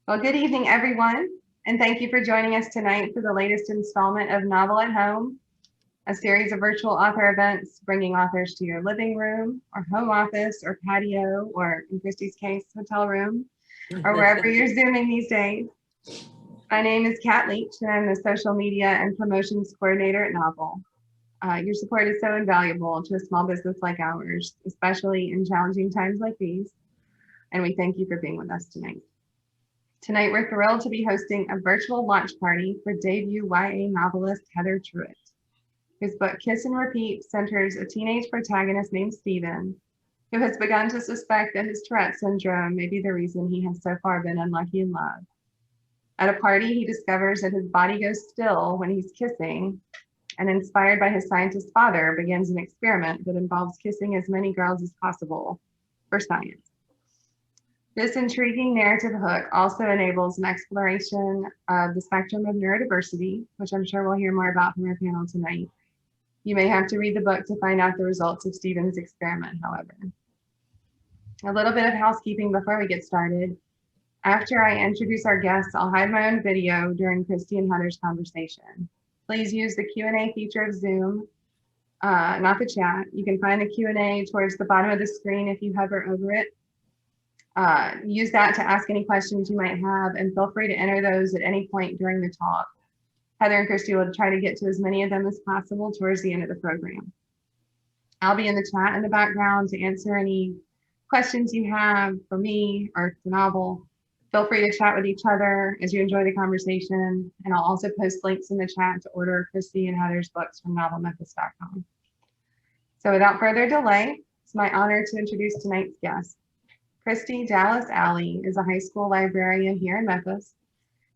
Well, good evening, everyone, and thank you for joining us tonight for the latest installment of Novel at Home, a series of virtual author events bringing authors to your living room or home office or patio, or in Christy's case, hotel room, or wherever you're Zooming these days. My name is Kat Leach, and I'm the social media and promotions coordinator at Novel. Your support is so invaluable to a small business like ours, especially in challenging times like these, and we thank you for being with us tonight. Tonight, we're thrilled to be hosting a virtual launch party for debut YA novelist Heather Truett, whose book Kiss and Repeat centers a teenage protagonist named Stephen, who has begun to suspect that his Tourette syndrome may be the reason he has so far been unlucky in love. At a party, he discovers that his body goes still when he's kissing, and inspired by his scientist father, begins an experiment that involves kissing as many girls as possible for science. This intriguing narrative hook also enables an exploration of the spectrum of neurodiversity, which I'm sure we'll hear more about from our panel tonight. You may have to read the book to find out the results of Stephen's experiment, however. A little bit of housekeeping before we get started. After I introduce our guests, I'll hide my own video during Christy and Heather's conversation. Please use the Q&A feature of Zoom, not the chat. You can find the Q&A towards the bottom of the screen if you hover over it. Use that to ask any questions you might have, and feel free to enter those at any point during the talk. Heather and Christy will try to get to as many of them as possible towards the end of the program. I'll be in the chat in the background to answer any questions you have for me or the novel. Feel free to chat with each other as you enjoy the conversation, and I'll also post links in the chat to order Christy and Heather's books from novelmemphis.com. So without further delay, it's my honor to introduce tonight's guest. Kristy Dallas Alley is a high school librarian here in Memphis,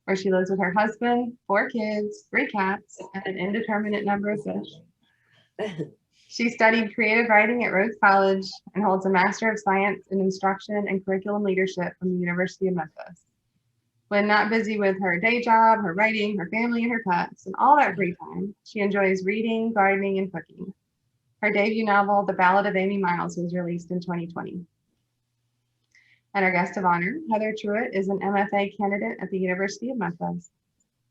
where she lives with her husband, 4 kids, 3 cats, and an indeterminate number of fish. She studied creative writing at Rhodes College and holds a Master of Science in Instruction and Curriculum Leadership from the University of Memphis. When not busy with her day job, her writing, her family, and her pets, and all that free time, she enjoys reading, gardening, and cooking. Her debut novel, The Ballad of Amy Miles, was released in 2020. And our guest of honor, Heather Truett, is an MFA candidate at the University of Memphis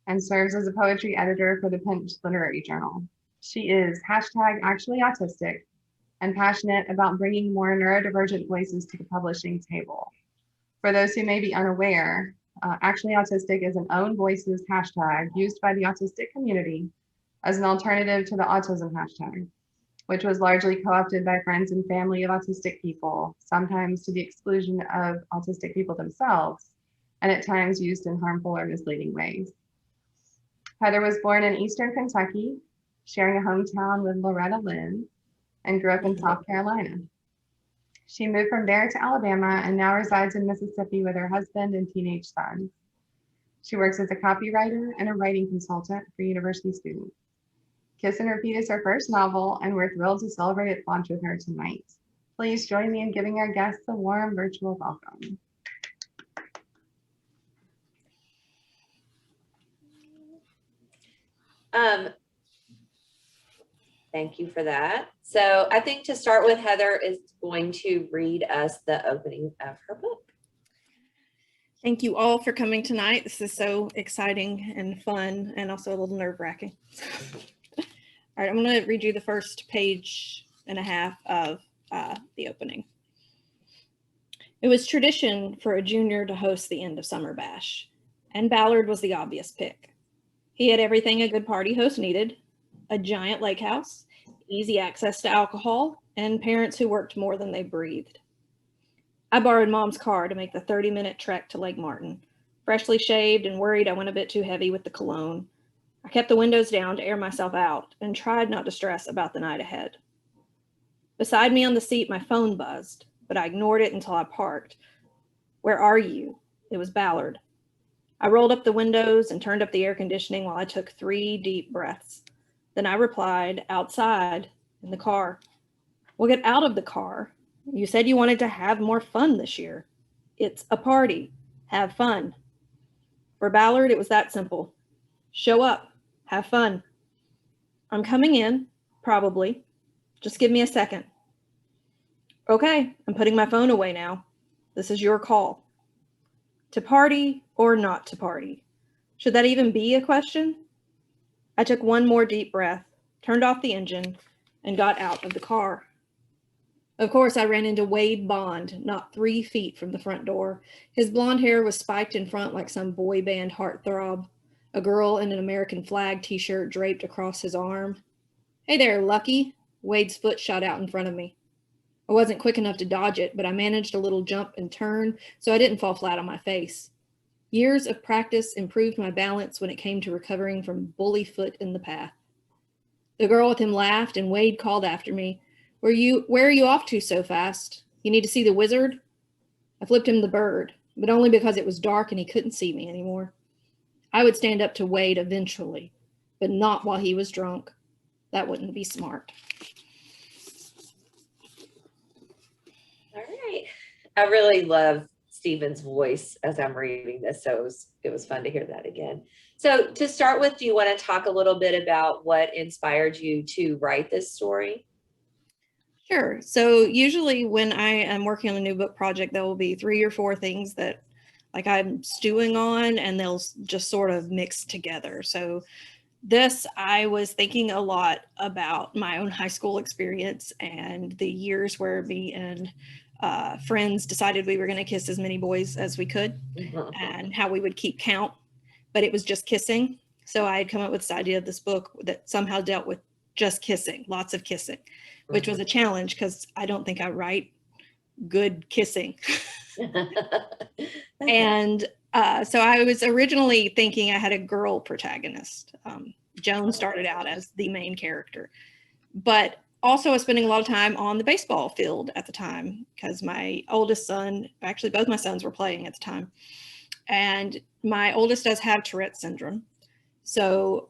and serves as a poetry editor for the Pinch Literary Journal. She is #ActuallyAutistic and passionate about bringing more neurodivergent voices to the publishing table. For those who may be unaware, Actually Autistic is an own voices hashtag used by the autistic community as an alternative to the autism hashtag, which was largely co-opted by friends and family of autistic people, sometimes to the exclusion of autistic people themselves, and at times used in harmful or misleading ways. Heather was born in Eastern Kentucky, sharing a hometown with Loretta Lynn, and grew up in South Carolina. She moved from there to Alabama and now resides in Mississippi with her husband and teenage son. She works as a copywriter and a writing consultant for university students. Kiss and Repeat is her first novel, and we're thrilled to celebrate its launch with her tonight. Please join me in giving our guests a warm virtual welcome. Thank you for that. So I think to start with, Heather is going to read us the opening of her book. Thank you all for coming tonight. This is so exciting and fun, and also a little nerve-wracking. All right, I'm going to read you the first page and a half of the opening. It was tradition for a junior to host the end of summer bash, and Ballard was the obvious pick. He had everything a good party host needed: a giant lake house, easy access to alcohol, and parents who worked more than they breathed. I borrowed Mom's car to make the 30-minute trek to Lake Martin, freshly shaved and worried I went a bit too heavy with the cologne. I kept the windows down to air myself out and tried not to stress about the night ahead. Beside me on the seat, my phone buzzed, but I ignored it until I parked. "Where are you?" It was Ballard. I rolled up the windows and turned up the air conditioning while I took 3 deep breaths. Then I replied, "Outside, in the car." "Well, get out of the car. You said you wanted to have more fun this year. It's a party. Have fun." For Ballard, it was that simple. Show up. Have fun. "I'm coming in, probably. Just give me a second." "Okay, I'm putting my phone away now. This is your call." To party or not to party? Should that even be a question? I took one more deep breath, turned off the engine, and got out of the car. Of course, I ran into Wade Bond, not 3 feet from the front door. His blonde hair was spiked in front like some boy band heartthrob, a girl in an American flag t-shirt draped across his arm. Hey there, Lucky. Wade's foot shot out in front of me. I wasn't quick enough to dodge it, but I managed a little jump and turn so I didn't fall flat on my face. Years of practice improved my balance when it came to recovering from bully foot in the path. The girl with him laughed, and Wade called after me. Where are you off to so fast? You need to see the wizard? I flipped him the bird, but only because it was dark and he couldn't see me anymore. I would stand up to Wade eventually, but not while he was drunk. That wouldn't be smart. All right. I really love Stephen's voice as I'm reading this, so it was fun to hear that again. So to start with, do you want to talk a little bit about what inspired you to write this story? Sure. So usually when I am working on a new book project, there will be 3 or 4 things that like I'm stewing on, and they'll just sort of mix together. So this, I was thinking a lot about my own high school experience and the years where me and friends decided we were going to kiss as many boys as we could and how we would keep count, but it was just kissing. So I had come up with this idea of this book that somehow dealt with just kissing, lots of kissing, which was a challenge because I don't think I write good kissing. And so I was originally thinking I had a girl protagonist. Joan started out as the main character, but also I was spending a lot of time on the baseball field at the time because my oldest son, actually both my sons were playing at the time, and my oldest does have Tourette syndrome. So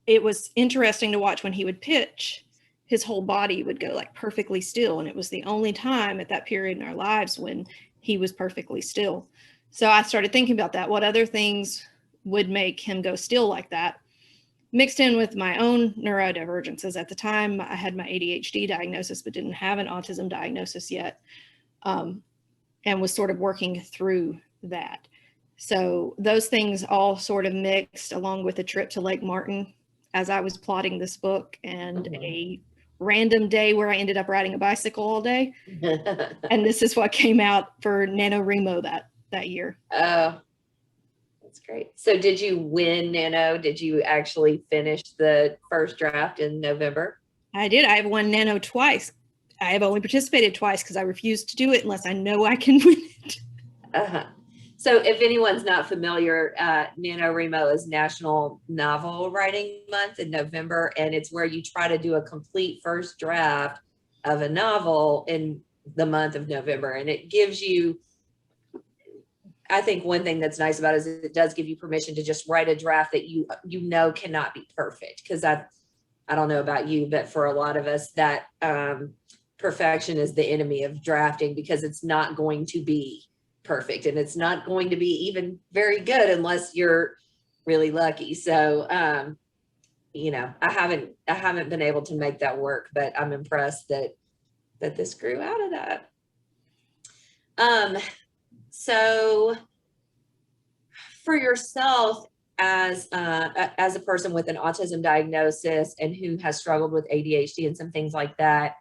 it was interesting to watch when he would pitch, his whole body would go like perfectly still. And it was the only time at that period in our lives when he was perfectly still. So I started thinking about that. What other things would make him go still like that? Mixed in with my own neurodivergences. At the time, I had my ADHD diagnosis, but didn't have an autism diagnosis yet, and was sort of working through that. So those things all sort of mixed along with a trip to Lake Martin as I was plotting this book, and a random day where I ended up riding a bicycle all day. And this is what came out for Nanowrimo that year. Oh, that's great. So did you win Nano? Did you actually finish the first draft in November? I did. I have won Nano twice. I have only participated twice because I refuse to do it unless I know I can win it. So if anyone's not familiar, Nanowrimo is National Novel Writing Month in November, and it's where you try to do a complete first draft of a novel in the month of November. And it gives you, I think one thing that's nice about it is it does give you permission to just write a draft that you know cannot be perfect. Because I don't know about you, but for a lot of us, that perfection is the enemy of drafting, because it's not going to be perfect, and it's not going to be even very good unless you're really lucky. So you know, I haven't been able to make that work, but I'm impressed that this grew out of that. So for yourself as a person with an autism diagnosis and who has struggled with ADHD and some things like that,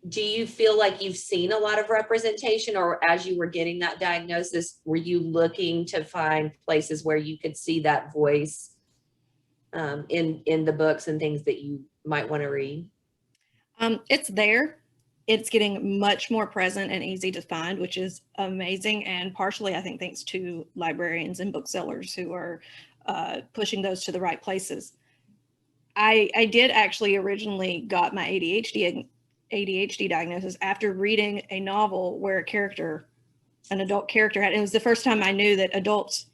do you feel like you've seen a lot of representation, or as you were getting that diagnosis, were you looking to find places where you could see that voice in the books and things that you might want to read? It's there. It's getting much more present and easy to find, which is amazing. And partially, I think, thanks to librarians and booksellers who are pushing those to the right places. I did actually originally got my ADHD diagnosis after reading a novel where an adult character had, it was the first time I knew that adults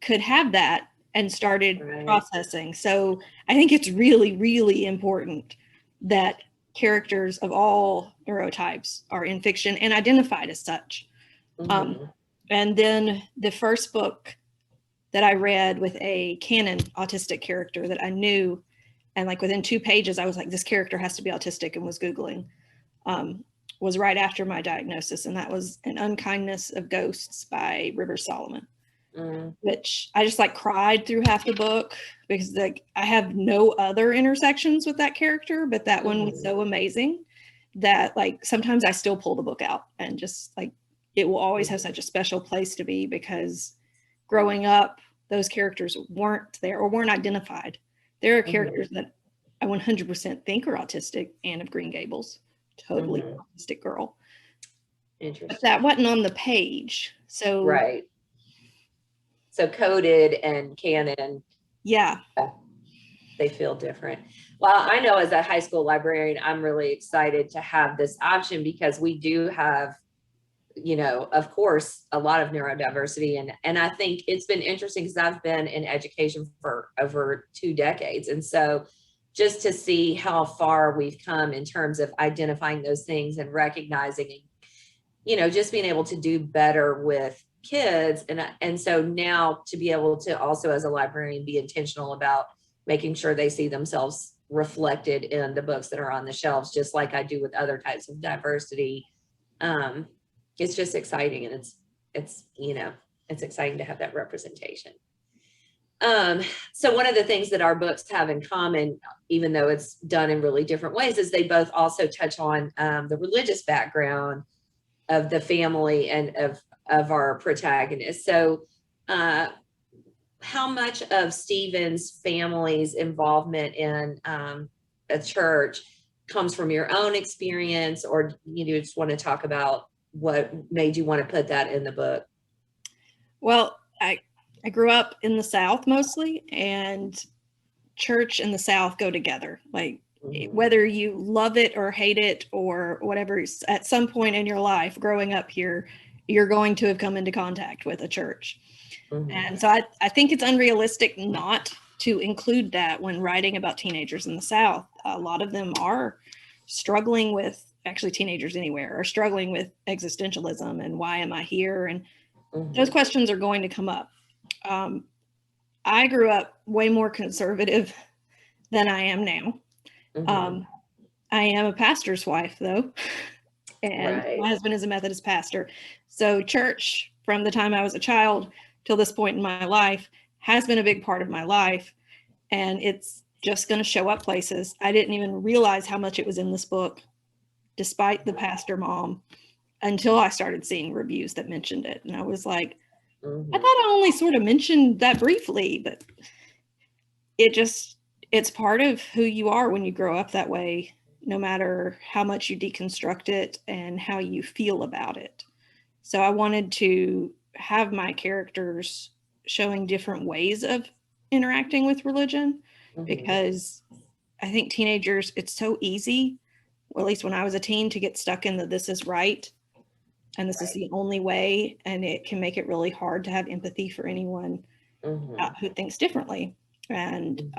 could have that and started processing. So I think it's really, really important that characters of all neurotypes are in fiction and identified as such. And then the first book that I read with a canon autistic character that I knew, and like within 2 pages, I was like, this character has to be autistic, and was Googling, was right after my diagnosis, and that was An Unkindness of Ghosts by Rivers Solomon, which I just like cried through half the book because like I have no other intersections with that character, but that one was so amazing that like sometimes I still pull the book out and just like it will always have such a special place to be because growing up, those characters weren't there or weren't identified. There are characters that I 100% think are autistic. Anne of Green Gables, totally autistic girl. Interesting. But that wasn't on the page. So right. So coded and canon. Yeah. They feel different. Well, I know as a high school librarian, I'm really excited to have this option because we do have, you know, of course, a lot of neurodiversity. And I think it's been interesting because I've been in education for over 2 decades. And so just to see how far we've come in terms of identifying those things and recognizing, you know, just being able to do better with kids. And so now to be able to also as a librarian be intentional about making sure they see themselves reflected in the books that are on the shelves, just like I do with other types of diversity. It's just exciting. And it's, you know, it's exciting to have that representation. So one of the things that our books have in common, even though it's done in really different ways, is they both also touch on the religious background of the family and of our protagonist. So how much of Stephen's family's involvement in a church comes from your own experience, or you just want to talk about what made you want to put that in the book? Well, I grew up in the South mostly, and church and the South go together. Like whether you love it or hate it or whatever, at some point in your life growing up here, you're going to have come into contact with a church. And so I think it's unrealistic not to include that when writing about teenagers in the South. A lot of them are struggling with, actually teenagers anywhere, are struggling with existentialism and why am I here? And those questions are going to come up. I grew up way more conservative than I am now. I am a pastor's wife though, and my husband is a Methodist pastor. So church from the time I was a child till this point in my life has been a big part of my life. And it's just going to show up places. I didn't even realize how much it was in this book, despite the pastor mom, until I started seeing reviews that mentioned it. And I was like, I thought I only sort of mentioned that briefly, but it's part of who you are when you grow up that way, no matter how much you deconstruct it and how you feel about it. So I wanted to have my characters showing different ways of interacting with religion, because I think teenagers, it's so easy, or at least when I was a teen, to get stuck in the this is right and this is the only way, and it can make it really hard to have empathy for anyone who thinks differently. And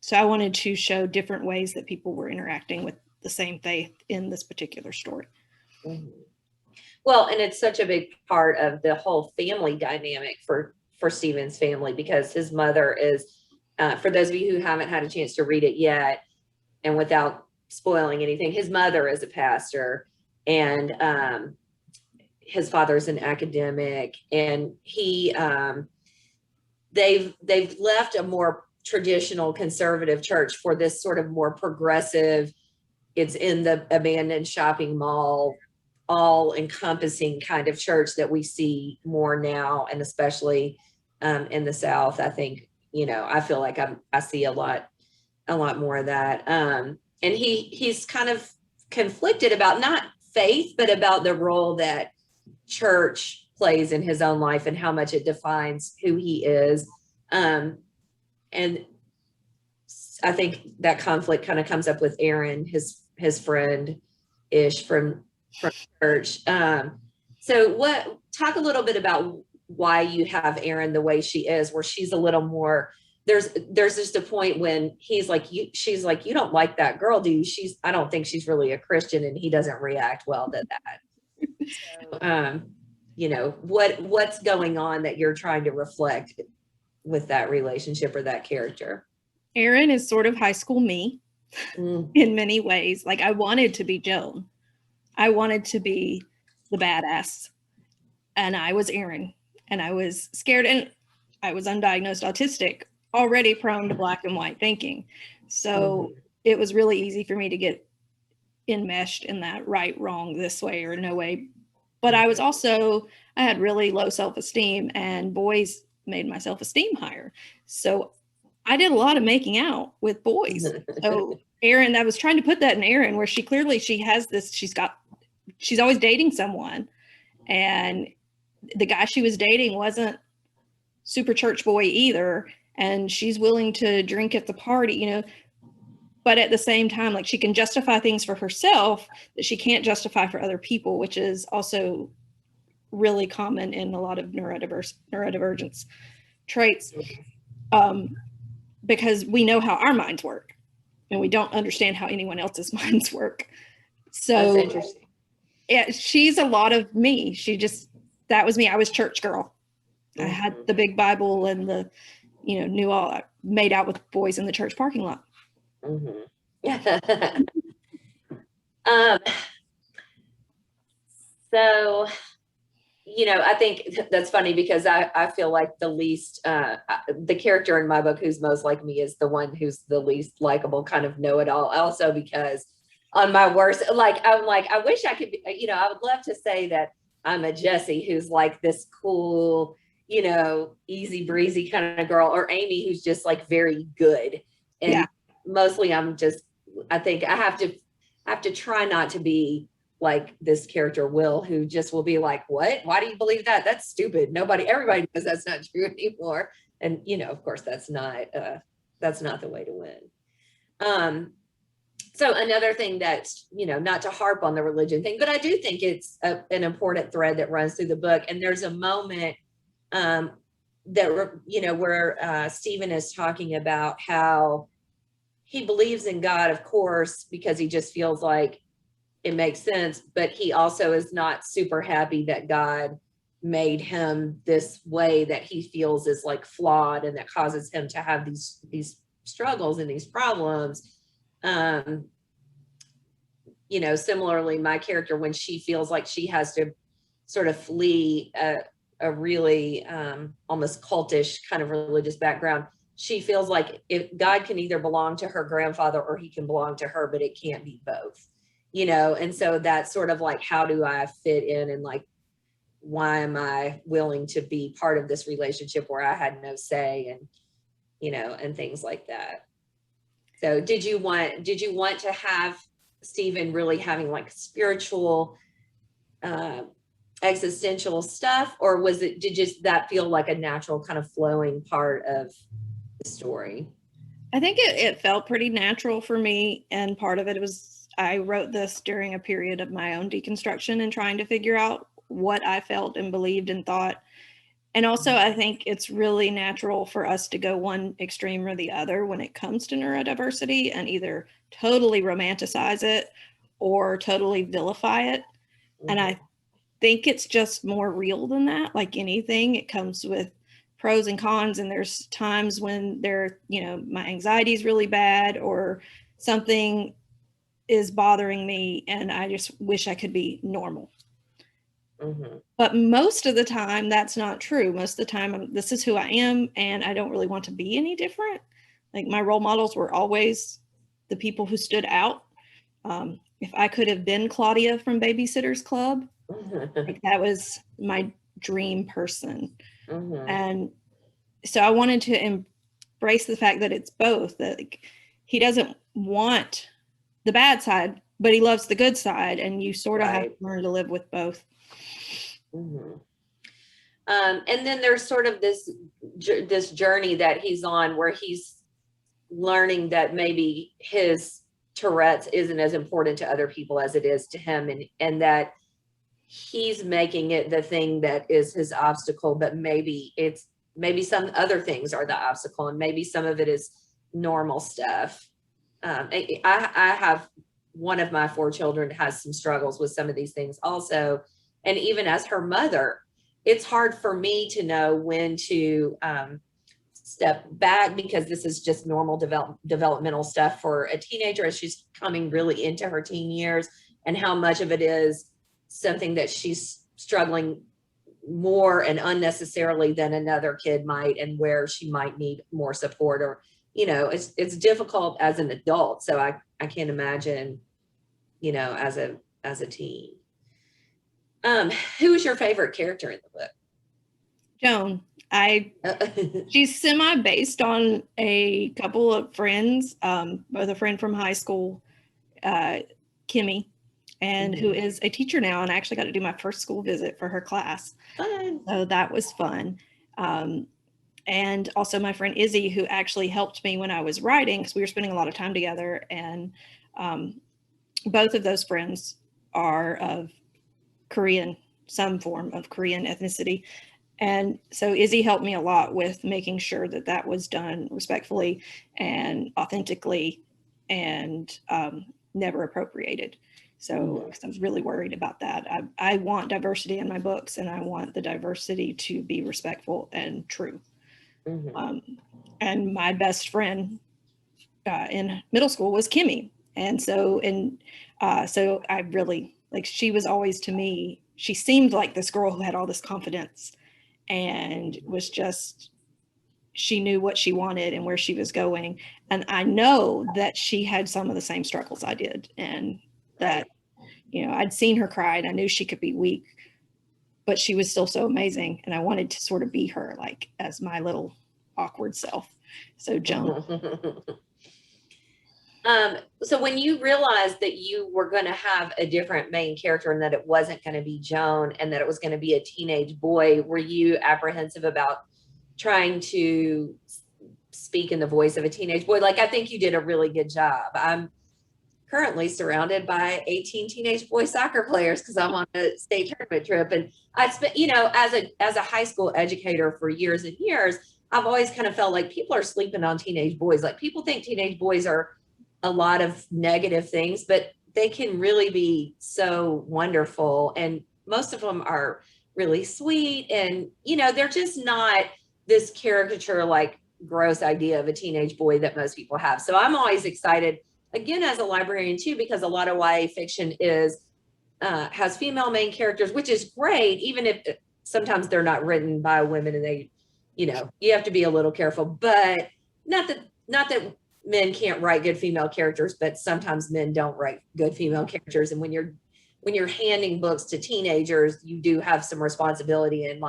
so I wanted to show different ways that people were interacting with the same faith in this particular story. Well, and it's such a big part of the whole family dynamic for Stephen's family, because his mother is, for those of you who haven't had a chance to read it yet, and without spoiling anything, his mother is a pastor, and his father's an academic, and they've left a more traditional conservative church for this sort of more progressive, it's in the abandoned shopping mall, all encompassing kind of church that we see more now, and especially in the South. I think, you know, I feel like I see a lot more of that. And he's kind of conflicted about not faith, but about the role that church plays in his own life and how much it defines who he is. And I think that conflict kind of comes up with Aaron, his friend-ish from church. So talk a little bit about why you have Aaron the way she is, where she's a little more, there's just a point when she's like, you don't like that girl, do you? I don't think she's really a Christian, and he doesn't react well to that. So, you know, what's going on that you're trying to reflect with that relationship or that character? Aaron is sort of high school me in many ways. Like I wanted to be Joan. I wanted to be the badass, and I was Erin, and I was scared, and I was undiagnosed autistic, already prone to black and white thinking. So it was really easy for me to get enmeshed in that right, wrong, this way or no way. But I was also, I had really low self-esteem, and boys made my self-esteem higher. So I did a lot of making out with boys. So Erin, I was trying to put that in Erin, where she has this, she's always dating someone, and the guy she was dating wasn't super church boy either, and she's willing to drink at the party, but at the same time, like, she can justify things for herself that she can't justify for other people, which is also really common in a lot of neurodivergence traits, because we know how our minds work and we don't understand how anyone else's minds work. So that's interesting. Yeah, she's a lot of me. That was me. I was church girl. I had the big Bible and made out with boys in the church parking lot. So, I think that's funny, because I feel like the character in my book who's most like me is the one who's the least likable, kind of know-it-all. Also, because on my worst, I wish I could be, I would love to say that I'm a Jessie who's like this cool, easy breezy kind of girl, or Amy who's just like very good. And mostly I think I have to try not to be like this character Will, who just will be like, what? Why do you believe that? That's stupid. Everybody knows that's not true anymore. And, of course, that's not the way to win. So another thing that's, not to harp on the religion thing, but I do think it's an important thread that runs through the book. And there's a moment where Stephen is talking about how he believes in God, of course, because he just feels like it makes sense, but he also is not super happy that God made him this way that he feels is like flawed, and that causes him to have these struggles and these problems. Similarly, my character, when she feels like she has to sort of flee a really almost cultish kind of religious background, she feels like if God can either belong to her grandfather or he can belong to her, but it can't be both. And so that's sort of like, how do I fit in, and like, why am I willing to be part of this relationship where I had no say, and, and things like that. So did you want to have Stephen really having like spiritual, existential stuff, or did just that feel like a natural kind of flowing part of the story? I think it felt pretty natural for me, and part of it was, I wrote this during a period of my own deconstruction and trying to figure out what I felt and believed and thought. And also, I think it's really natural for us to go one extreme or the other when it comes to neurodiversity, and either totally romanticize it or totally vilify it. And I think it's just more real than that. Like anything, it comes with pros and cons. And there's times when my anxiety is really bad, or something is bothering me, and I just wish I could be normal. But most of the time, that's not true. Most of the time, this is who I am, and I don't really want to be any different. Like, my role models were always the people who stood out. If I could have been Claudia from Babysitter's Club, like, that was my dream person. And so I wanted to embrace the fact that it's both, that like, he doesn't want the bad side, but he loves the good side, and you sort of have to learn to live with both. And then there's sort of this journey that he's on, where he's learning that maybe his Tourette's isn't as important to other people as it is to him, and that he's making it the thing that is his obstacle, but maybe some other things are the obstacle, and maybe some of it is normal stuff. I have one of my 4 children has some struggles with some of these things also. And even as her mother, it's hard for me to know when to step back, because this is just normal developmental stuff for a teenager as she's coming really into her teen years, and how much of it is something that she's struggling more and unnecessarily than another kid might, and where she might need more support, or, it's difficult as an adult. So I can't imagine, as a teen. Who was your favorite character in the book? Joan. She's semi-based on a couple of friends, both a friend from high school, Kimmy, and who is a teacher now, and I actually got to do my first school visit for her class. Fun. So that was fun. And also my friend Izzy, who actually helped me when I was writing, because we were spending a lot of time together. And both of those friends are of Korean, some form of Korean ethnicity. And so Izzy helped me a lot with making sure that that was done respectfully and authentically, and never appropriated. So I was really worried about that. I want diversity in my books, and I want the diversity to be respectful and true. And my best friend in middle school was Kimmy. And so, so I really, she was always, to me, she seemed like this girl who had all this confidence and was just, she knew what she wanted and where she was going. And I know that she had some of the same struggles I did, and that, I'd seen her cry and I knew she could be weak, but she was still so amazing. And I wanted to sort of be her, as my little awkward self. So Joan. So when you realized that you were going to have a different main character, and that it wasn't going to be Joan, and that it was going to be a teenage boy, were you apprehensive about trying to speak in the voice of a teenage boy? I think you did a really good job. I'm currently surrounded by 18 teenage boy soccer players because I'm on a state tournament trip. And I spent, as a high school educator for years and years, I've always kind of felt like people are sleeping on teenage boys. People think teenage boys are a lot of negative things, but they can really be so wonderful. And most of them are really sweet. And, they're just not this caricature, gross idea of a teenage boy that most people have. So I'm always excited, again, as a librarian too, because a lot of YA fiction has female main characters, which is great, even if sometimes they're not written by women, and they, you have to be a little careful. But not that men can't write good female characters, but sometimes men don't write good female characters. And when you're handing books to teenagers, you do have some responsibility in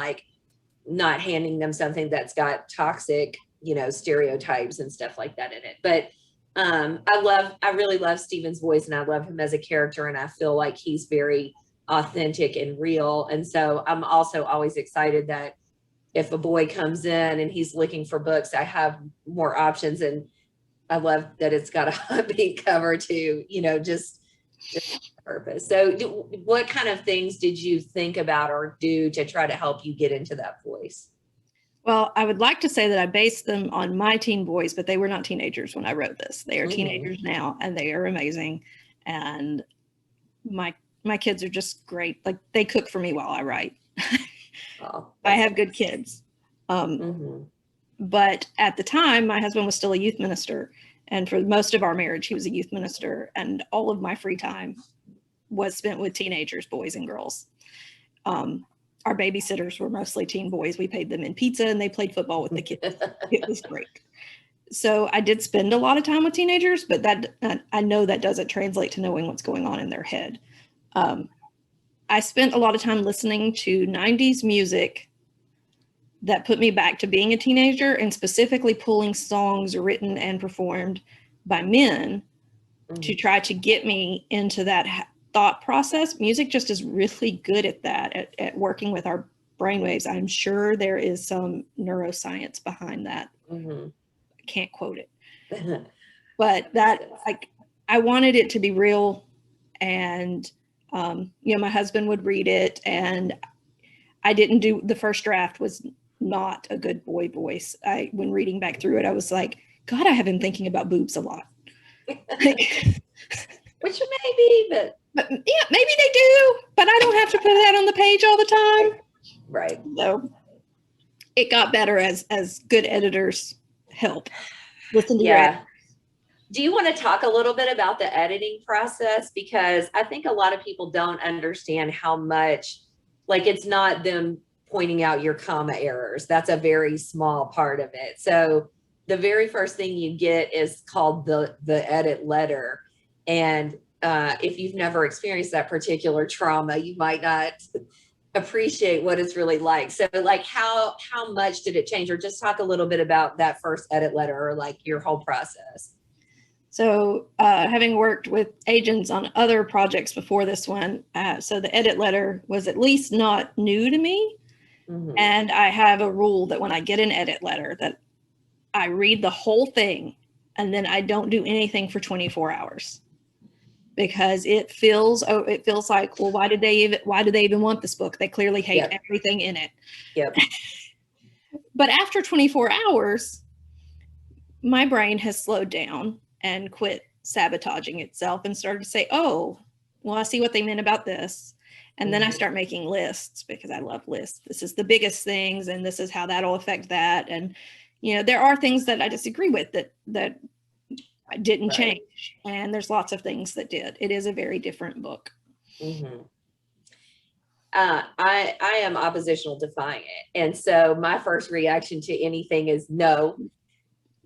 not handing them something that's got toxic, stereotypes and stuff like that in it. But I really love Stephen's voice, and I love him as a character, and I feel like he's very authentic and real. And so I'm also always excited that if a boy comes in and he's looking for books, I have more options. And I love that it's got a hot pink cover too, just purpose. So what kind of things did you think about or do to try to help you get into that voice? Well, I would like to say that I based them on my teen boys, but they were not teenagers when I wrote this. They are teenagers now, and they are amazing. And my kids are just great. They cook for me while I write. I have good kids. But at the time, my husband was still a youth minister. And for most of our marriage, he was a youth minister. And all of my free time was spent with teenagers, boys and girls. Our babysitters were mostly teen boys. We paid them in pizza, and they played football with the kids. It was great. So I did spend a lot of time with teenagers, but I know that doesn't translate to knowing what's going on in their head. I spent a lot of time listening to 90s music that put me back to being a teenager, and specifically pulling songs written and performed by men to try to get me into that thought process. Music just is really good at that, at working with our brainwaves. I'm sure there is some neuroscience behind that. I can't quote it, but that I wanted it to be real. And my husband would read it, and I didn't do the first draft was not a good boy voice. When reading back through it, I was like, God, I have him thinking about boobs a lot. Which maybe, but yeah, maybe they do, but I don't have to put that on the page all the time. Right. So it got better as good editors help. Listen to your yeah. editors. Do you want to talk a little bit about the editing process? Because I think a lot of people don't understand how much, like, it's not them pointing out your comma errors. That's a very small part of it. So the very first thing you get is called the edit letter. And if you've never experienced that particular trauma, you might not appreciate what it's really like. So like how much did it change? Or just talk a little bit about that first edit letter, or like your whole process. So having worked with agents on other projects before this one, so the edit letter was at least not new to me. Mm-hmm. And I have a rule that when I get an edit letter that I read the whole thing and then I don't do anything for 24 hours. Because it feels like, well, why do they even want this book? They clearly hate everything in it. Yep. But after 24 hours, my brain has slowed down and quit sabotaging itself and started to say, oh, well, I see what they meant about this. And then I start making lists because I love lists. This is the biggest things, and this is how that'll affect that. And, you know, there are things that I disagree with that didn't change. And there's lots of things that did. It is a very different book. Mm-hmm. I am oppositional to defying it. And so my first reaction to anything is no,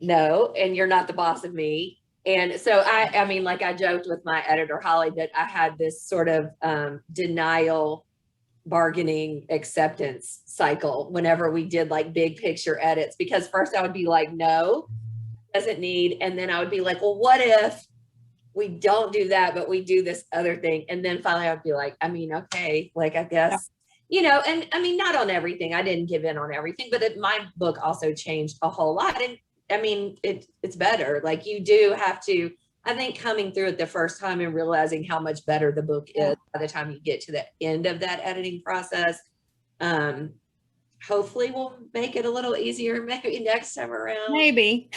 and you're not the boss of me. And so I mean, like I joked with my editor, Holly, that I had this sort of denial bargaining acceptance cycle whenever we did like big picture edits, because first I would be like, no, doesn't need. And then I would be like, well, what if we don't do that, but we do this other thing? And then finally I would be like, I mean, okay, like, I guess, you know, and I mean, not on everything. I didn't give in on everything, but my book also changed a whole lot. And I mean, it's better. Like, you do have to, I think, coming through it the first time and realizing how much better the book is by the time you get to the end of that editing process, hopefully will make it a little easier maybe next time around. Maybe.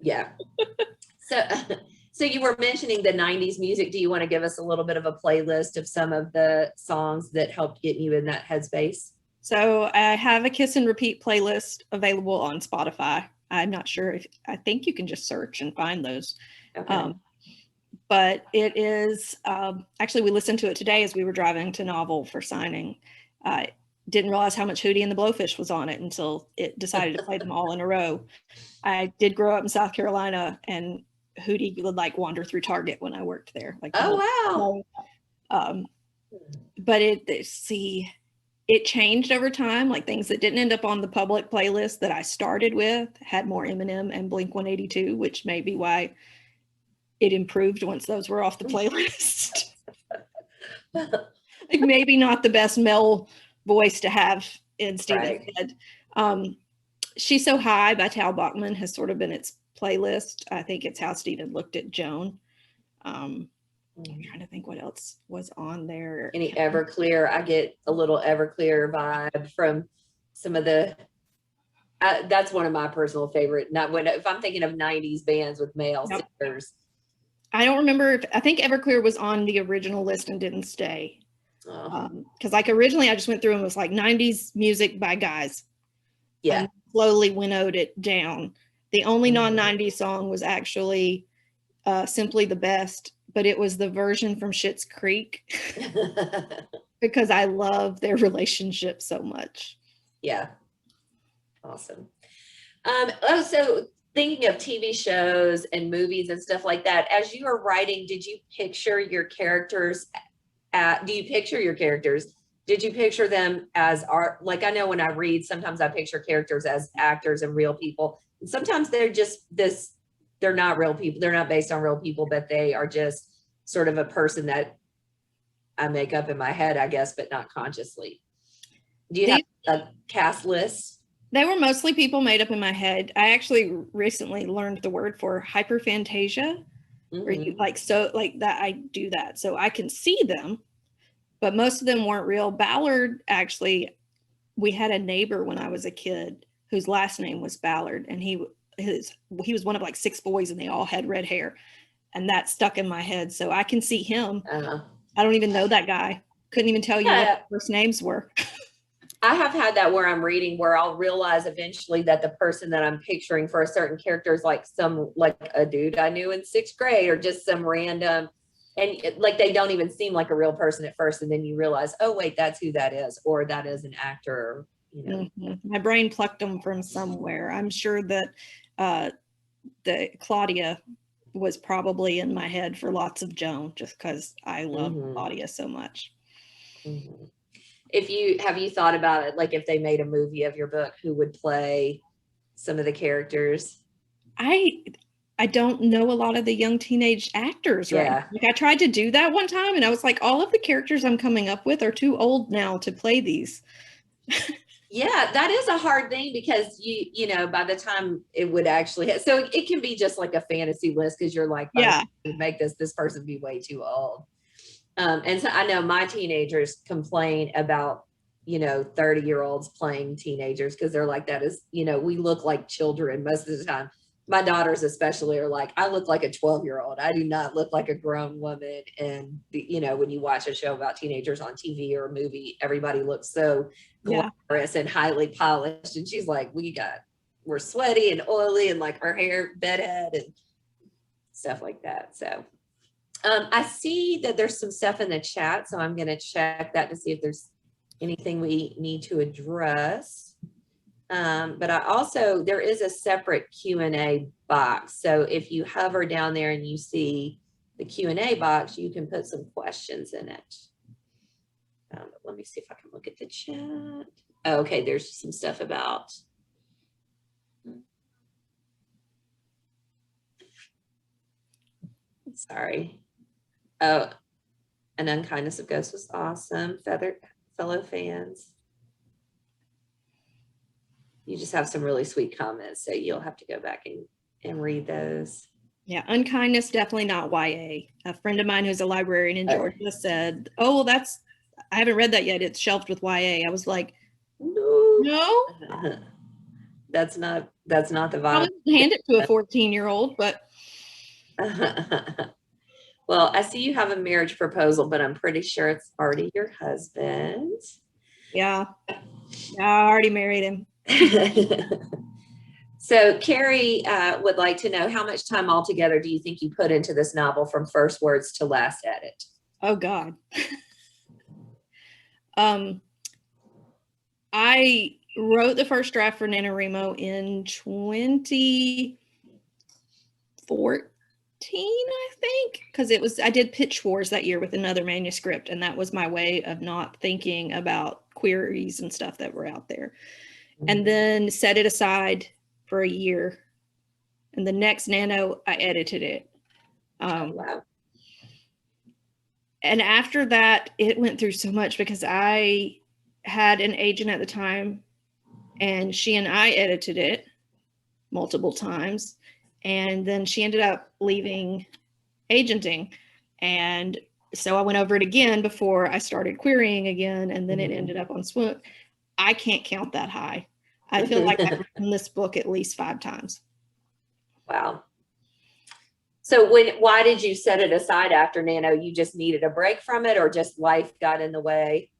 Yeah. So you were mentioning the 90s music. Do you want to give us a little bit of a playlist of some of the songs that helped get you in that headspace? So I have a Kiss and Repeat playlist available on Spotify. I'm not sure I think you can just search and find those. Okay. But it is, actually, we listened to it today as we were driving to Novel for signing. I didn't realize how much Hootie and the Blowfish was on it until it decided to play them all in a row. I did grow up in South Carolina, and Hootie would like wander through Target when I worked there. Like, oh, wow. But it changed over time. Like, things that didn't end up on the public playlist that I started with had more Eminem and Blink-182, which may be why it improved once those were off the playlist. Like, maybe not the best male voice to have in Stephen's head. She's So High by Tal Bachman has sort of been its playlist. I think it's how Stephen looked at Joan. I'm trying to think what else was on there. Any Everclear? I get a little Everclear vibe from some of the, that's one of my personal favorite. If I'm thinking of 90s bands with male singers. I don't remember I think Everclear was on the original list and didn't stay. Because like originally I just went through and was like 90s music by guys. Yeah. And slowly winnowed it down. The only non-90s song was actually Simply the Best, but it was the version from Schitt's Creek because I love their relationship so much. Yeah. Awesome. So thinking of TV shows and movies and stuff like that, as you were writing, did you picture your characters did you picture them as art? Like, I know when I read, sometimes I picture characters as actors and real people. And sometimes they're just they're not real people. They're not based on real people, but they are just sort of a person that I make up in my head, I guess, but not consciously. Do you have a cast list? They were mostly people made up in my head. I actually recently learned the word for hyperphantasia, where you that I do that. So I can see them, but most of them weren't real. Ballard, actually, we had a neighbor when I was a kid whose last name was Ballard, and he was one of like 6 boys, and they all had red hair, and that stuck in my head. So I can see him. I don't even know that guy. Couldn't even tell you what their first names were. I have had that where I'm reading where I'll realize eventually that the person that I'm picturing for a certain character is like a dude I knew in 6th grade or just some random, and like they don't even seem like a real person at first. And then you realize, oh, wait, that's who that is, or that is an actor, you know. My brain plucked them from somewhere. I'm sure that the Claudia was probably in my head for lots of Joan, just because I love Claudia so much. Have you thought about it, like if they made a movie of your book, who would play some of the characters? I don't know a lot of the young teenage actors, right? Yeah. Like I tried to do that one time and I was like, all of the characters I'm coming up with are too old now to play these. Yeah, that is a hard thing because you know, by the time it would actually so it can be just like a fantasy list because you're like, yeah, make this person be way too old. And so I know my teenagers complain about, you know, 30-year-olds playing teenagers because they're like, that is, you know, we look like children most of the time. My daughters especially are like, I look like a 12-year-old. I do not look like a grown woman. And, you know, when you watch a show about teenagers on TV or a movie, everybody looks so glamorous and highly polished. And she's like, we're sweaty and oily and like our hair bedhead and stuff like that. So I see that there's some stuff in the chat. So I'm going to check that to see if there's anything we need to address. But there is a separate Q&A box. So if you hover down there and you see the Q&A box, you can put some questions in it. Let me see if I can look at the chat. Oh, okay, there's some stuff about. Sorry. Oh, An Unkindness of Ghosts was awesome. Fellow fans. You just have some really sweet comments, so you'll have to go back and read those. Yeah, Unkindness, definitely not YA. A friend of mine who's a librarian in Georgia said, oh, well, I haven't read that yet. It's shelved with YA. I was like, no. That's not the vibe. I wouldn't hand it to a 14-year-old, but. Well, I see you have a marriage proposal, but I'm pretty sure it's already your husband. Yeah, I already married him. So Carrie would like to know, how much time altogether do you think you put into this novel from first words to last edit? Oh God. I wrote the first draft for Nanowrimo in 2014, I think, because I did Pitch Wars that year with another manuscript, and that was my way of not thinking about queries and stuff that were out there. And then set it aside for a year. And the next Nano, I edited it. Wow. And after that, it went through so much because I had an agent at the time, and she and I edited it multiple times. And then she ended up leaving agenting. And so I went over it again before I started querying again. And then it ended up on Swoop. I can't count that high. I feel like I've written this book at least 5 times. Wow. So why did you set it aside after Nano? You just needed a break from it, or just life got in the way?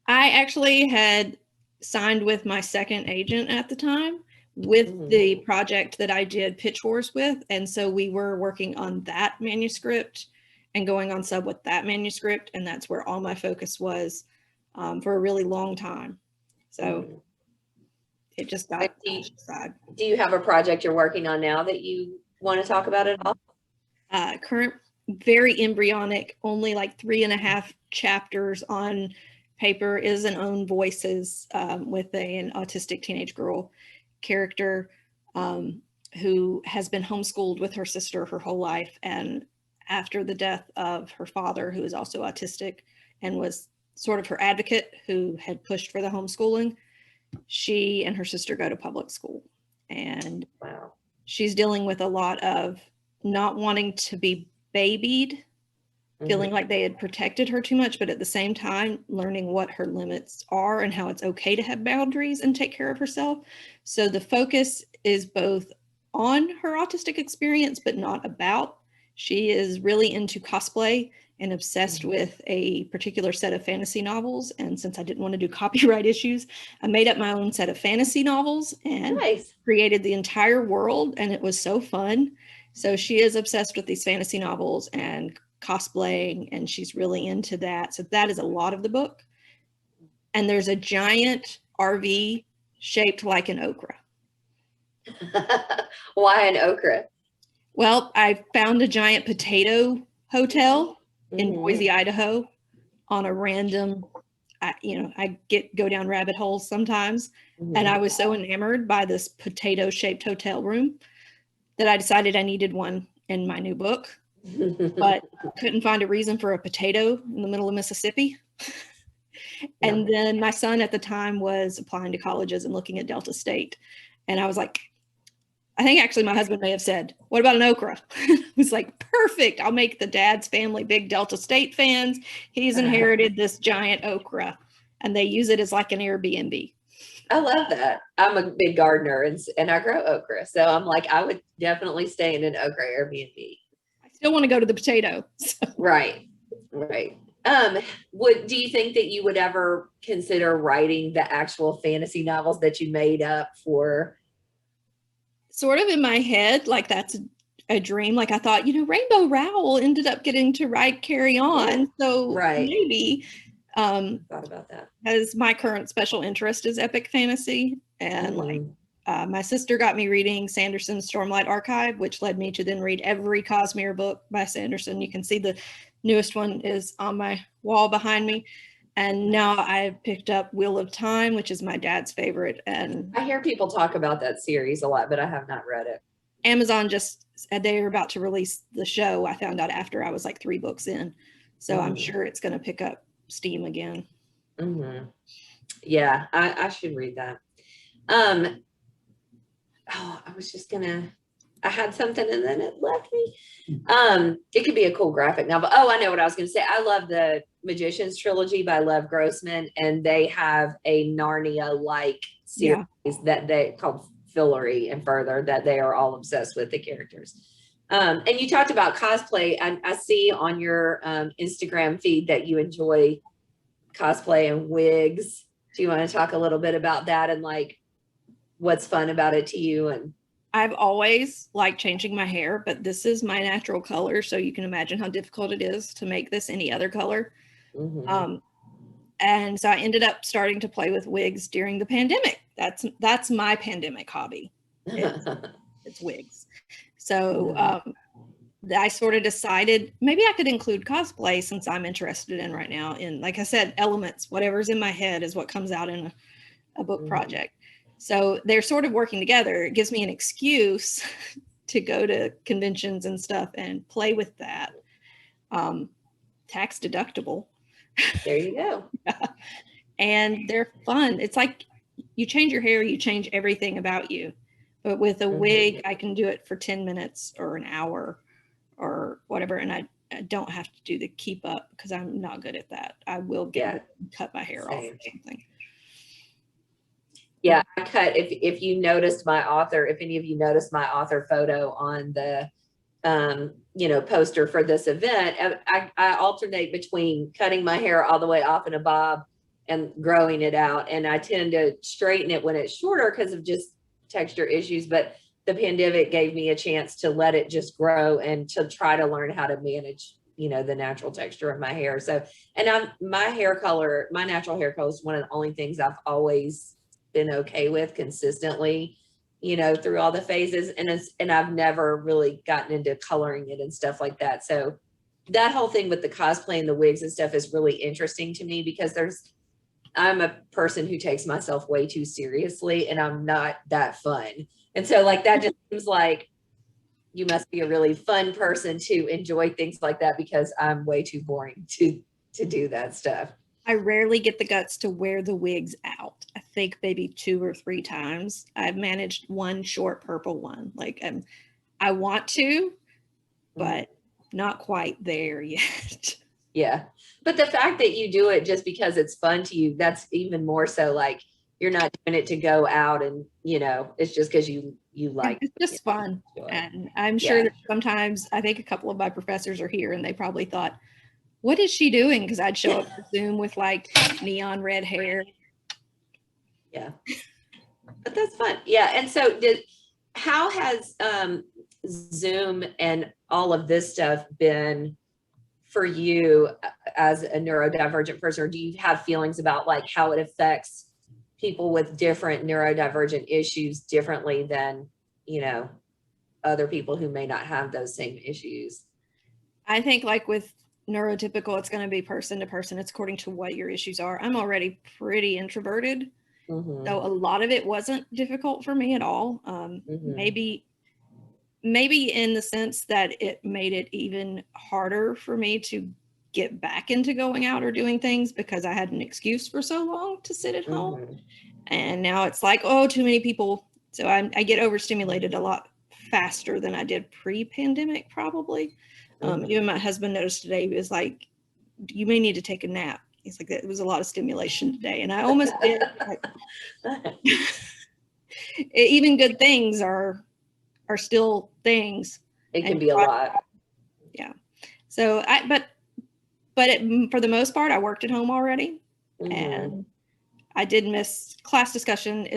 I actually had signed with my second agent at the time with the project that I did Pitch Wars with. And so we were working on that manuscript and going on sub with that manuscript. And that's where all my focus was for a really long time. So it just got aside. Do you have a project you're working on now that you want to talk about at all? Current, very embryonic, only like 3.5 chapters on paper is an Own Voices with an autistic teenage girl character who has been homeschooled with her sister her whole life. And after the death of her father, who is also autistic and was sort of her advocate who had pushed for the homeschooling, she and her sister go to public school. And she's dealing with a lot of not wanting to be babied, feeling like they had protected her too much, but at the same time, learning what her limits are and how it's okay to have boundaries and take care of herself. So the focus is both on her autistic experience, but not about. She is really into cosplay and obsessed with a particular set of fantasy novels. And since I didn't want to do copyright issues, I made up my own set of fantasy novels and created the entire world. And it was so fun. So she is obsessed with these fantasy novels and cosplaying, and she's really into that. So that is a lot of the book. And there's a giant RV shaped like an okra. Why an okra? Well, I found a giant potato hotel in Boise, Idaho, on a random, I go down rabbit holes sometimes. And I was so enamored by this potato shaped hotel room that I decided I needed one in my new book, but couldn't find a reason for a potato in the middle of Mississippi. And then my son at the time was applying to colleges and looking at Delta State. And I was like, I think actually my husband may have said, what about an okra? I was like, perfect. I'll make the dad's family big Delta State fans. He's inherited this giant okra, and they use it as like an Airbnb. I love that. I'm a big gardener and I grow okra. So I'm like, I would definitely stay in an okra Airbnb. I still want to go to the potato. So. Right. Do you think that you would ever consider writing the actual fantasy novels that you made up for? Sort of in my head, like that's a dream. Like I thought, Rainbow Rowell ended up getting to write Carry On. So maybe thought about that. As my current special interest is epic fantasy. And my sister got me reading Sanderson's Stormlight Archive, which led me to then read every Cosmere book by Sanderson. You can see the newest one is on my wall behind me. And now I've picked up Wheel of Time, which is my dad's favorite. And I hear people talk about that series a lot, but I have not read it. Amazon just said they were about to release the show. I found out after I was like 3 books in. So I'm sure it's going to pick up steam again. Yeah, I should read that. I had something and then it left me. It could be a cool graphic novel. Oh, I know what I was going to say. I love the Magician's Trilogy by Lev Grossman, and they have a Narnia-like series that they called Fillory and Further, that they are all obsessed with the characters. And you talked about cosplay. I see on your Instagram feed that you enjoy cosplay and wigs. Do you want to talk a little bit about that and like what's fun about it to you? And I've always liked changing my hair, but this is my natural color. So you can imagine how difficult it is to make this any other color. And so I ended up starting to play with wigs during the pandemic. That's my pandemic hobby. It's wigs. So I sort of decided maybe I could include cosplay, since I'm interested in right now in, like I said, elements. Whatever's in my head is what comes out in a book project. So they're sort of working together. It gives me an excuse to go to conventions and stuff and play with that. Tax deductible. There you go. And they're fun. It's like you change your hair, you change everything about you. But with a wig, I can do it for 10 minutes or an hour or whatever. And I don't have to do the keep up because I'm not good at that. I will cut my hair off or something. Yeah, I cut. If you noticed my author, if any of you noticed my author photo on the, poster for this event, I alternate between cutting my hair all the way off in a bob and growing it out. And I tend to straighten it when it's shorter because of just texture issues. But the pandemic gave me a chance to let it just grow and to try to learn how to manage, the natural texture of my hair. So, and my natural hair color is one of the only things I've always been okay with consistently, through all the phases, and I've never really gotten into coloring it and stuff like that. So that whole thing with the cosplay and the wigs and stuff is really interesting to me because I'm a person who takes myself way too seriously, and I'm not that fun. And so like that just seems like you must be a really fun person to enjoy things like that, because I'm way too boring to do that stuff. I rarely get the guts to wear the wigs out. I think maybe 2 or 3 times. I've managed one short purple one. Like I want to, but not quite there yet. Yeah. But the fact that you do it just because it's fun to you, that's even more so. Like you're not doing it to go out and, it's just because you like it's just fun. And I'm sure that sometimes I think a couple of my professors are here and they probably thought, what is she doing? Because I'd show up to Zoom with like neon red hair. Yeah, but that's fun. Yeah. And so how has Zoom and all of this stuff been for you as a neurodivergent person? Or do you have feelings about like how it affects people with different neurodivergent issues differently than, you know, other people who may not have those same issues? I think like with neurotypical, it's going to be person to person. It's according to what your issues are. I'm already pretty introverted. Mm-hmm. So a lot of it wasn't difficult for me at all. Maybe in the sense that it made it even harder for me to get back into going out or doing things because I had an excuse for so long to sit at home. Mm-hmm. And now it's like, oh, too many people. So I get overstimulated a lot faster than I did pre-pandemic, probably. Even my husband noticed today, he was like, you may need to take a nap. He's like, it was a lot of stimulation today. And I almost did. Like, even good things are still things. It can be a lot. Yeah. So but for the most part, I worked at home already. Mm-hmm. And I did miss class discussion.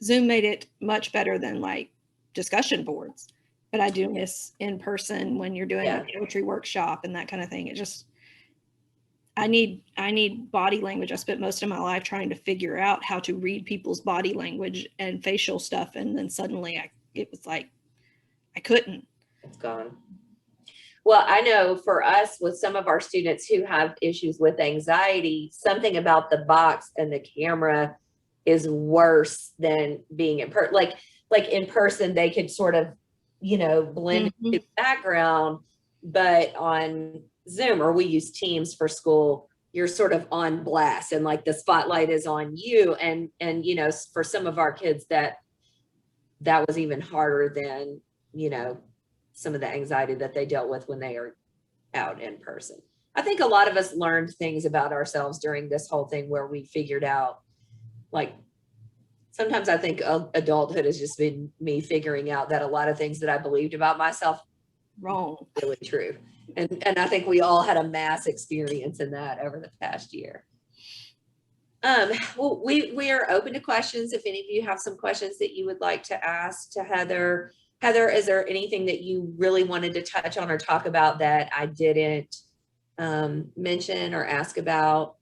Zoom made it much better than like discussion boards, but I do miss in person when you're doing a poetry workshop and that kind of thing. It just, I need body language. I spent most of my life trying to figure out how to read people's body language and facial stuff. And then suddenly it was like, I couldn't. It's gone. Well, I know for us with some of our students who have issues with anxiety, something about the box and the camera is worse than being in person. Like in person, they could sort of, you know, blend into the background, but on Zoom, or we use Teams for school, you're sort of on blast and like the spotlight is on you. And, you know, for some of our kids that was even harder than, you know, some of the anxiety that they dealt with when they are out in person. I think a lot of us learned things about ourselves during this whole thing where we figured out, like, sometimes I think adulthood has just been me figuring out that a lot of things that I believed about myself wrong, really true. And I think we all had a mass experience in that over the past year. Well, we are open to questions. If any of you have some questions that you would like to ask to Heather. Heather, is there anything that you really wanted to touch on or talk about that I didn't mention or ask about?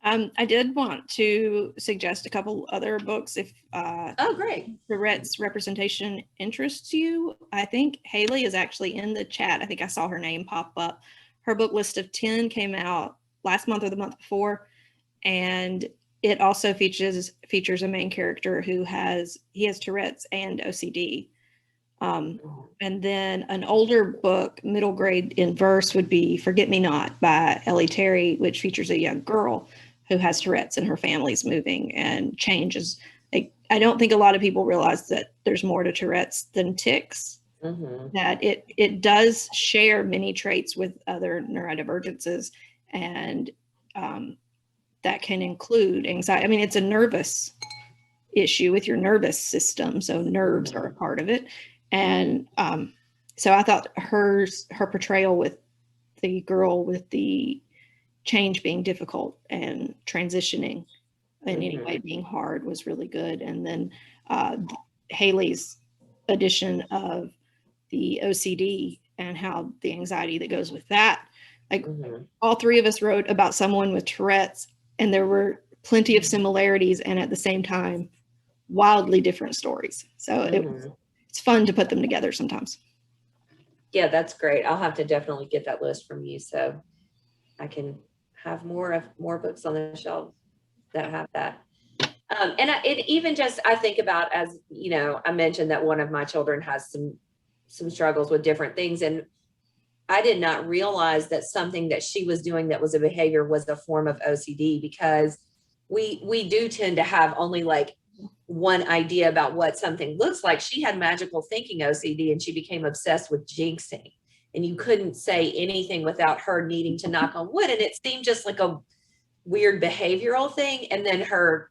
I did want to suggest a couple other books if oh, great. Tourette's representation interests you. I think Haley is actually in the chat. I think I saw her name pop up. Her book list of 10 came out last month or the month before, and it also features a main character who has Tourette's and OCD. And then an older book, middle grade in verse, would be Forget Me Not by Ellie Terry, which features a young girl who has Tourette's and her family's moving and changes. I don't think a lot of people realize that there's more to Tourette's than tics, that it does share many traits with other neurodivergences, and that can include anxiety. I mean, it's a nervous issue with your nervous system, so nerves are a part of it. And so I thought her portrayal with the girl with the change being difficult and transitioning in any way being hard was really good. And then Haley's addition of the OCD and how the anxiety that goes with that. Like all three of us wrote about someone with Tourette's, and there were plenty of similarities and at the same time wildly different stories. So it's fun to put them together sometimes. Yeah, that's great. I'll have to definitely get that list from you so I can have more books on the shelf that have that. And it even just, I think about, as you know, I mentioned that one of my children has some struggles with different things, and I did not realize that something that she was doing that was a behavior was a form of OCD, because we do tend to have only like one idea about what something looks like. She had magical thinking OCD, and she became obsessed with jinxing, and you couldn't say anything without her needing to knock on wood. And it seemed just like a weird behavioral thing. And then her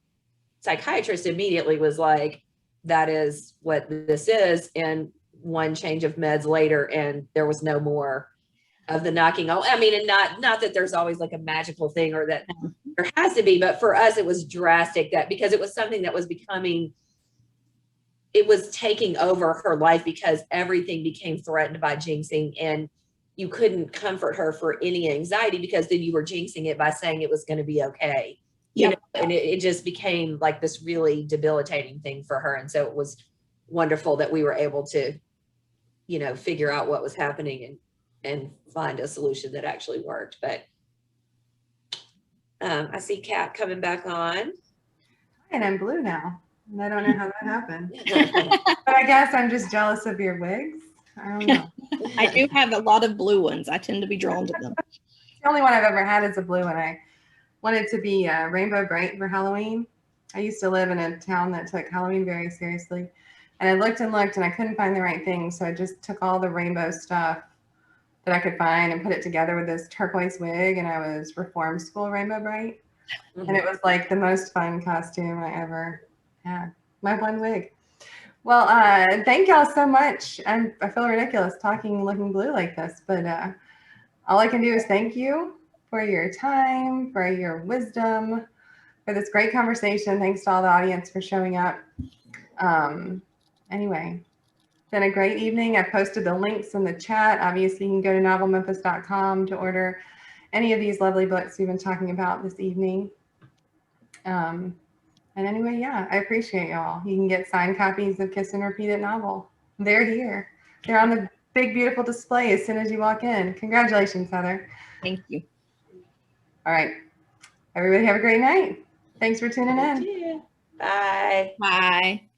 psychiatrist immediately was like, that is what this is. And one change of meds later, and there was no more of the knocking. I mean, and not that there's always like a magical thing or that there has to be, but for us, it was drastic that because it was something that was becoming, it was taking over her life because everything became threatened by jinxing, and you couldn't comfort her for any anxiety because then you were jinxing it by saying it was going to be okay. You know, and it just became like this really debilitating thing for her. And so it was wonderful that we were able to, you know, figure out what was happening and find a solution that actually worked. But I see Kat coming back on. And I'm blue now. And I don't know how that happened. But I guess I'm just jealous of your wigs. I don't know. I do have a lot of blue ones. I tend to be drawn to them. The only one I've ever had is a blue one. I wanted to be rainbow bright for Halloween. I used to live in a town that took Halloween very seriously. And I looked and I couldn't find the right thing. So I just took all the rainbow stuff that I could find and put it together with this turquoise wig. And I was reform school rainbow bright. And it was like the most fun costume I ever had. My one wig. Well, thank y'all so much. I feel ridiculous talking looking blue like this, but all I can do is thank you for your time, for your wisdom, for this great conversation. Thanks to all the audience for showing up. Anyway, been a great evening. I posted the links in the chat. Obviously, you can go to novelmemphis.com to order any of these lovely books we've been talking about this evening. And anyway, yeah, I appreciate y'all. You can get signed copies of Kiss and Repeat It novel. They're here. They're on the big, beautiful display as soon as you walk in. Congratulations, Heather. Thank you. All right. Everybody have a great night. Thanks for tuning in. Bye. Bye.